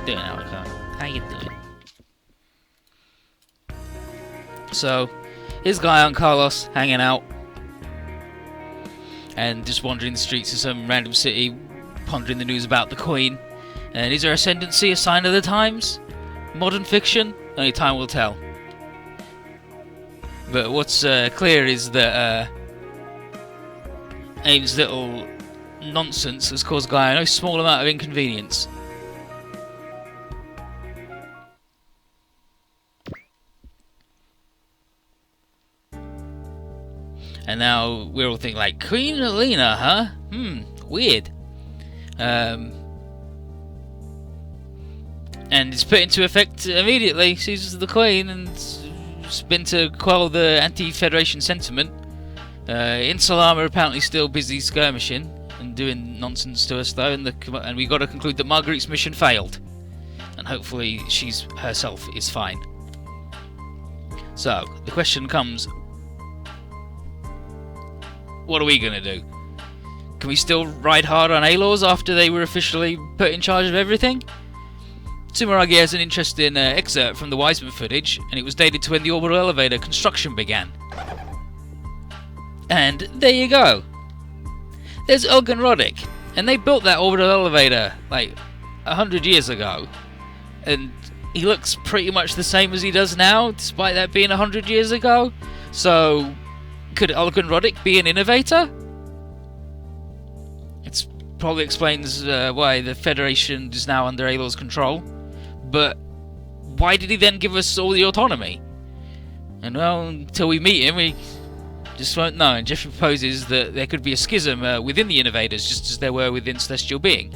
you doing, Alaka? How you doing? So, here's Guy on Carlos hanging out and just wandering the streets of some random city, pondering the news about the Queen. And is her ascendancy a sign of the times? Modern fiction? Only time will tell. But what's clear is that Aim's little nonsense has caused Guy a no small amount of inconvenience. And now we're all thinking like, Queen Elena, huh? Weird. And it's put into effect immediately. She's the Queen, and it's been to quell the anti-Federation sentiment. Insulam are apparently still busy skirmishing and doing nonsense to us, though, and we got to conclude that Marguerite's mission failed, and hopefully she's herself is fine. So the question comes: what are we gonna do? Can we still ride hard on A-Laws after they were officially put in charge of everything? Sumeragi has an interesting excerpt from the Wiseman footage, and it was dated to when the orbital elevator construction began. And there you go. There's Elgin Roddick, and they built that orbital elevator like 100 years ago, and he looks pretty much the same as he does now, despite that being 100 years ago. So, could Elgin Roddick be an innovator? It probably explains why the Federation is now under A-Law's control. But why did he then give us all the autonomy? And well, until we meet him, we just won't know. And Jeffrey proposes that there could be a schism within the Innovators, just as there were within Celestial Being.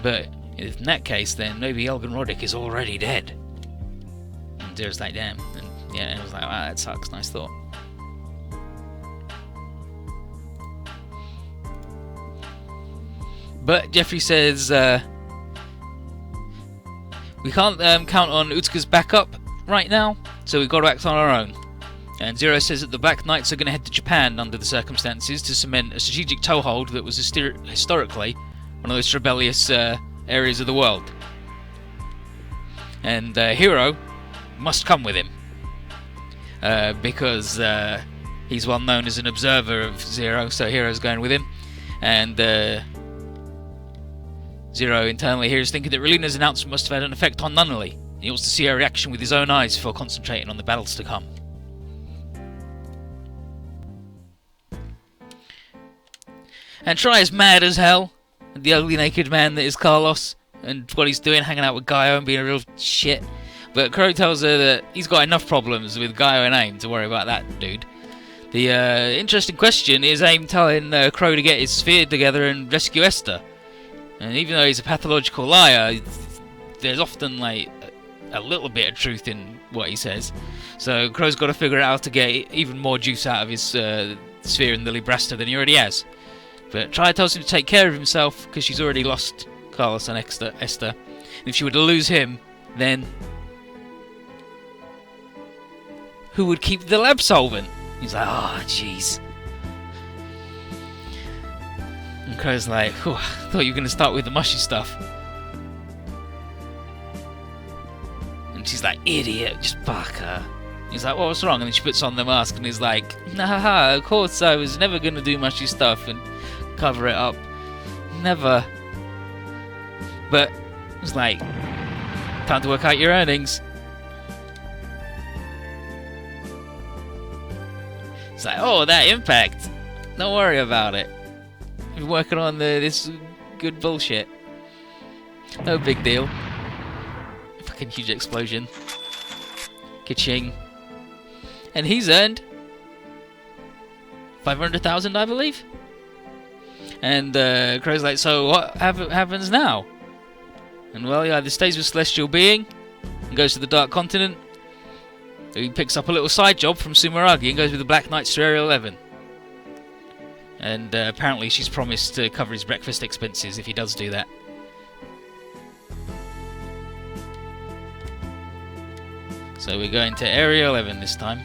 But in that case, then maybe Elgin Roddick is already dead. And Zero's like, damn. And yeah, it was like, wow, that sucks. Nice thought. But Jeffrey says, we can't count on Utsuka's backup right now, so we've got to act on our own. And Zero says that the Black Knights are going to head to Japan under the circumstances to cement a strategic toehold that was historically one of the most rebellious areas of the world. And Hiro must come with him, because he's well known as an observer of Zero, so Hiro's going with him. And Zero internally here is thinking that Relina's announcement must have had an effect on Nunnally. He wants to see her reaction with his own eyes before concentrating on the battles to come. And Try is mad as hell at the ugly naked man that is Carlos and what he's doing, hanging out with Gaio and being a real shit. But Crow tells her that he's got enough problems with Gaio and Aim to worry about that dude. The interesting question is Aim telling Crow to get his sphere together and rescue Esther. And even though he's a pathological liar, there's often like a little bit of truth in what he says. So Crow's got to figure out how to get even more juice out of his sphere in the Librasta than he already has. But Try tells him to take care of himself because she's already lost Carlos and Esther. And if she were to lose him, then who would keep the lab solvent? He's like, oh, jeez. And Crow's like, I thought you were going to start with the mushy stuff. And she's like, idiot, just fuck her. He's like, what's wrong? And then she puts on the mask and he's like, nah, of course I was never going to do mushy stuff and cover it up. Never. But it's like, time to work out your earnings. It's like, oh, that impact. Don't worry about it. Been working on this good bullshit. No big deal. Fucking huge explosion. Ka-ching. And he's earned 500,000, I believe. And Crow's like, so what happens now? And well, he either stays with Celestial Being and goes to the Dark Continent, or he picks up a little side job from Sumeragi and goes with the Black Knights to Area 11. And apparently she's promised to cover his breakfast expenses if he does do that. So we're going to Area 11 this time.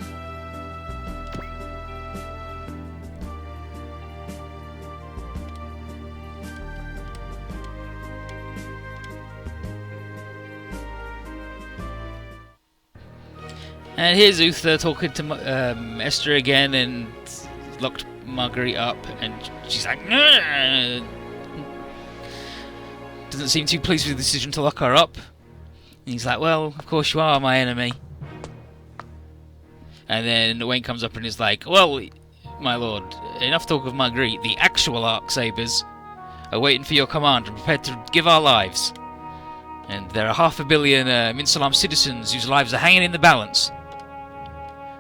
And here's Uther talking to Esther again, and locked Marguerite up, and she's like, "Nah." Doesn't seem too pleased with the decision to lock her up. And he's like, well, of course you are my enemy. And then Wayne comes up and is like, well, my lord, enough talk of Marguerite. The actual Arcsabers are waiting for your command and prepared to give our lives. And there are 500 million Minsalam citizens whose lives are hanging in the balance.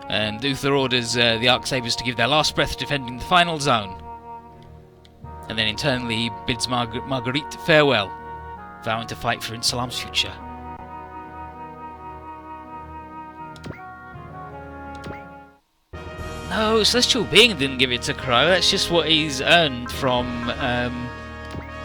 And Uther orders the Arcsabers to give their last breath defending the final zone. And then internally he bids Marguerite farewell, vowing to fight for Insalam's future. No, Celestial Being didn't give it to Crow. That's just what he's earned from